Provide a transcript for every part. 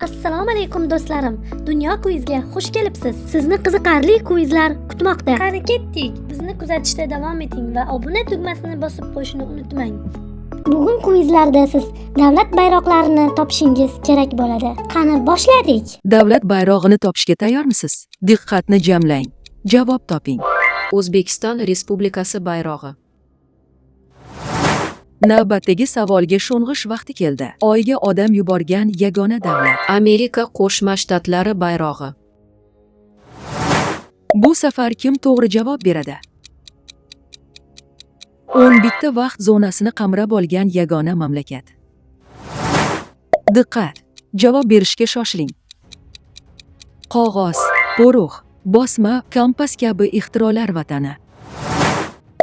Assalomu alaykum do'stlarim. Dunyo kvizga xush kelibsiz. Sizni qiziqarli kvizlar kutmoqda. Qani ketdik. Bizni kuzatishda davom eting va obuna tugmasini bosib qo'yishni unutmang. Bugun kvizlarda siz davlat bayroqlarini topishingiz kerak bo'ladi. Qani boshladik. Davlat bayrog'ini topishga tayyormisiz? Diqqatni jamlang. Javob toping. O'zbekiston Respublikasi bayrog'i. Navbatdagi savolga sho'ng'ish vaqti keldi. Oyga odam yuborgan yagona davlat. Amerika Qo'shma Shtatlari bayrog'i. Bu safar kim to'g'ri javob beradi? 11 ta vaqt zonasini qamrab olgan yagona mamlakat. Diqqat! Javob berishga shoshiling. Qog'oz, porox, bosma, kompas kabi ixtirolar vatani.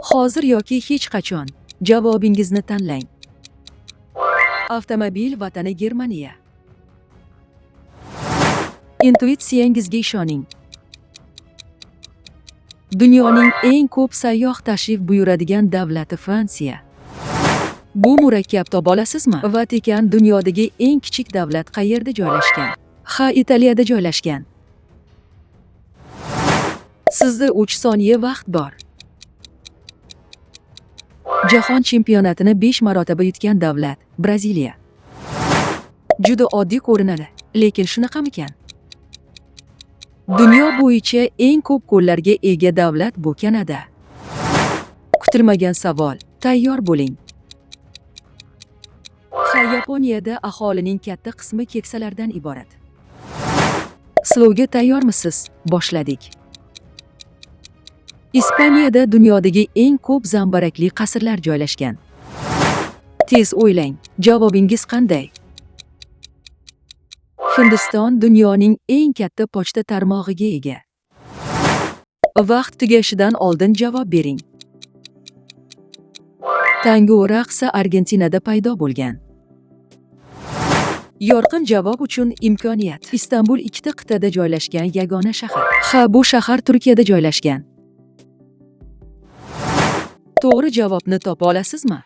Hozir yoki hech qachon javobingizni tanlang. Avtomobil vatani Germaniya. Intuitsiyangizga ishoning. Dunyoning eng ko'p sayyoh tashrif buyuradigan davlati Fransiya. Bu murakkab topa olasizmi? Vatikan dunyodagi eng kichik davlat qayerda joylashgan? Ha, Italiyada joylashgan. Sizda 3 soniya vaqt bor. Jahon chempionatini 5 marotaba yutgan davlat Braziliya. Juda oddiy ko'rinadi, lekin shunaqamikan? Dunyo bo'yicha eng ko'p ko'llarga ega davlat bu Kanada. Kutilmagan savol, tayyor bo'ling. Ha, Yaponiyada aholining katta qismi keksalardan iborat. Slovga tayyormisiz? Boshladik. Ispaniyada dunyodagi eng ko'p zambarakli qasrlar joylashgan. Tez o'ylang, javobingiz qanday? Hindiston dunyoning eng katta pochta tarmog'iga ega. Vaqt tugashidan oldin javob bering. Tango raqsi Argentinada paydo bo'lgan. Yorqin javob uchun imkoniyat. Istanbul 2 ta qit'ada joylashgan yagona shahar. Ha, bu shahar Turkiyada joylashgan. To'g'ri javobni topa olasizmi?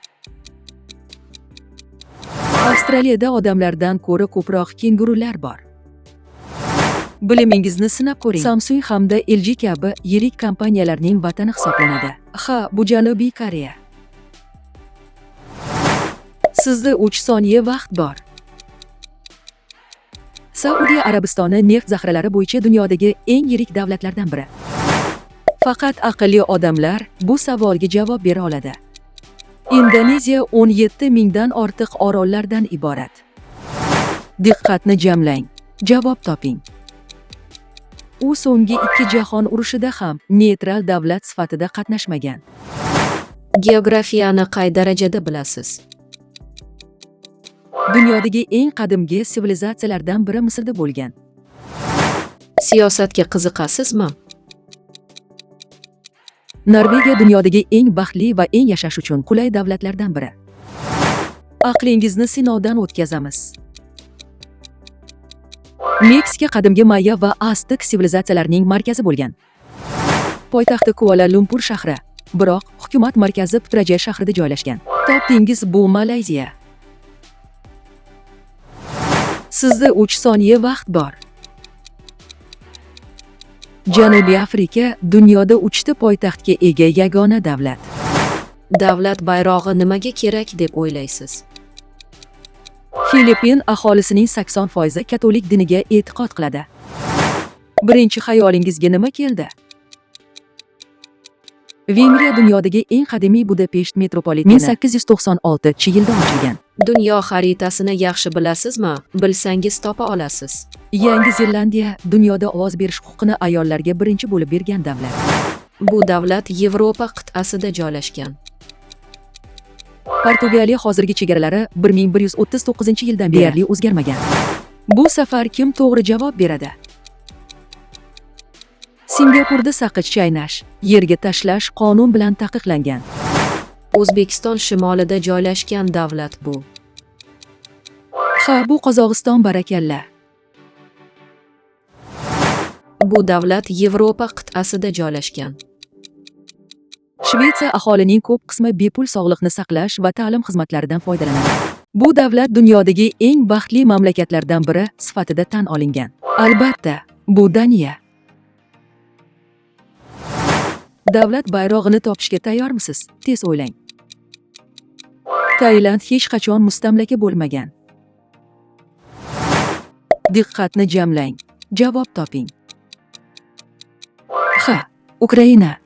Avstraliyada odamlardan ko'ra ko'proq kengurular bor. Bilimingizni sinab ko'ring. Samsung hamda LG kabi yirik kompaniyalarning vatani hisoblanadi. Ha, bu Janubiy Koreya. Sizda 3 soniya vaqt bor. Saudiya Arabistoni neft zaxiralari bo'yicha dunyodagi eng yirik davlatlardan biri. Faqat aqlli odamlar bu savolga javob bera oladi. Indoneziya 17 mingdan ortiq orollardan iborat. Diqqatni jamlang. Javob toping. U so'nggi 2 jahon urushida ham neytral davlat sifatida qatnashmagan. Geografiyani qay darajada bilasiz? Dunyodagi eng qadimgi sivilizatsiyalardan biri Misrda bo'lgan. Siyosatga qiziqasizmi? Norvegiya dunyodagi eng baxtli va eng yashash uchun qulay davlatlardan biri. Aqlingizni sinovdan o'tkazamiz. Meksika qadimgi Maya va Aztek sivilizatsiyalarining markazi bo'lgan. Poytaxti Kuala Lumpur shahri, biroq hukumat markazi Putrajaya shahrida joylashgan. Topdingiz, bu Malayziya. Sizda 3 soniya vaqt bor. Janubiy Afrika dunyoda 3 ta poytaxtga ega yagona davlat. Davlat bayrog'i nimaga kerak deb o'ylaysiz? Filippin aholisining 80% katolik diniga e'tiqod qiladi. Birinchi xayolingizga nima keldi? Vengriya dunyodagi eng qadimiy Budapesht metropoliteni 1896-yilda ochilgan. Dunyo xaritasini yaxshi bilasizmi? Bilsangiz topa olasiz. Yangi Zelandiya dunyoda ovoz berish huquqini ayollarga birinchi bo'lib bergan davlat. Bu davlat Yevropa qit'asida joylashgan. Portugaliya hozirgi chegaralari 1139-yildan beri deyarli o'zgarmagan. Bu safar kim to'g'ri javob beradi? Singapurda saqich chaynash, yerga tashlash qonun bilan taqiqlangan. O'zbekiston shimolida joylashgan davlat bu. Ha, bu Qozog'iston barakalla. Bu davlat Yevropa qit'asida joylashgan. Shvetsiya aholining ko'p qismi bepul sog'liqni saqlash va ta'lim xizmatlaridan foydalanadi. Bu davlat dunyodagi eng baxtli mamlakatlardan biri sifatida tan olingan. Albatta, bu Daniya. Davlat bayrog'ini topishga tayyormisiz? Tez o'ylang. Tailand hech qachon mustamlaka bo'lmagan. Diqqatni jamlang. Javob toping. Ha, Ukraina.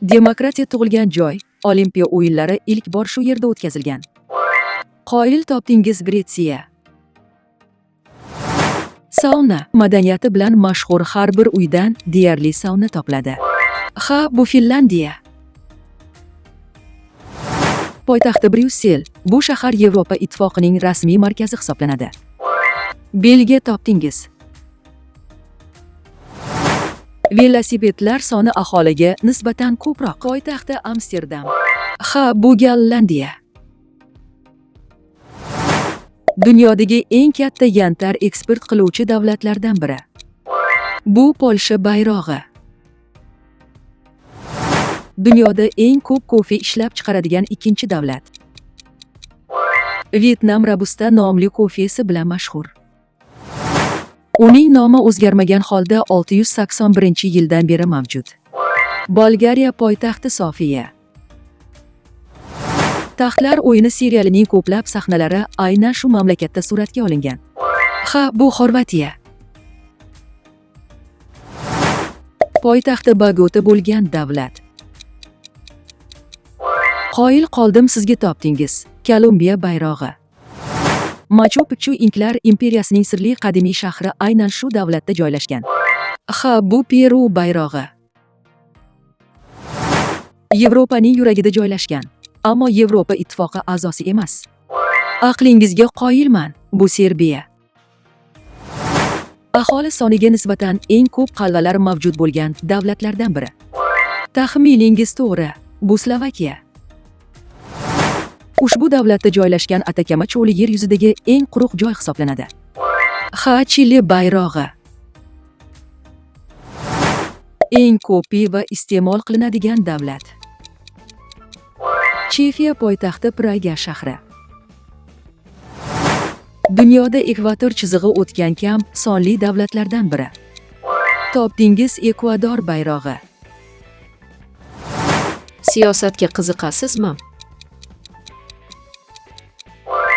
Demokratiya tug'ilgan joy, Olimpiya o'yinlari ilk bor shu yerda o'tkazilgan. Qoyil topdingiz Gretsiya. Sauna madaniyati bilan mashhur har bir uydan deyarli sauna topiladi. Ha, bu Finlandiya. Poytaxti Bryussel. Bu shahar Yevropa Ittifoqining rasmiy markazi hisoblanadi. Belgiya topdingiz. Velosipedlar soni aholiga nisbatan ko'proq. Poytaxti Amsterdam. Ha, bu Gollandiya. Dunyodagi eng katta yantar eksport qiluvchi davlatlardan biri. Bu Polsha bayrog'i. Dunyoda eng ko'p kofe ishlab chiqaradigan ikkinchi davlat. Vyetnam Robusta nomli kofesi bilan mashhur. Uning nomi o'zgarmagan holda 681-yildan beri mavjud. Bolgariya poytaxti Sofiya. Taxtlar o'yini serialining ko'plab sahnalari aynan shu mamlakatda suratga olingan. Ha, bu Xorvatiya. Poytaxti Bogota bo'lgan davlat. Qoyil qoldim, sizga topdingiz. Kolumbiya bayrog'i. Machu-Picchu Inklar imperiyasining sirli qadimiy shahri aynan shu davlatda joylashgan. Ha, bu Peru bayrog'i. Yevropaning yuragida joylashgan, ammo Yevropa Ittifoqi a'zosi emas. Aqlingizga qoyilman, bu Serbiya. Aholi soniga nisbatan eng ko'p qal'alar mavjud bo'lgan davlatlardan biri. Taxminingiz to'g'ri, bu Slovakiya. Ushbu davlatda joylashgan Atakama cho'li yer yuzidagi eng quruq joy hisoblanadi. Ha, Chili bayrog'i. Eng ko'p pivo iste'mol qilinadigan davlat. Chexiya poytaxti Praga shahri. Dunyoda ekvator chizig'i o'tgan kam sonli davlatlardan biri. Topdingiz Ekvador bayrog'i. Siyosatga qiziqasizmi?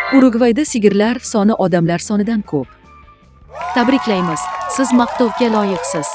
Urugvayda sigirlar soni odamlar sonidan ko'p. Tabriklaymiz. Siz maqtovga loyiqsiz.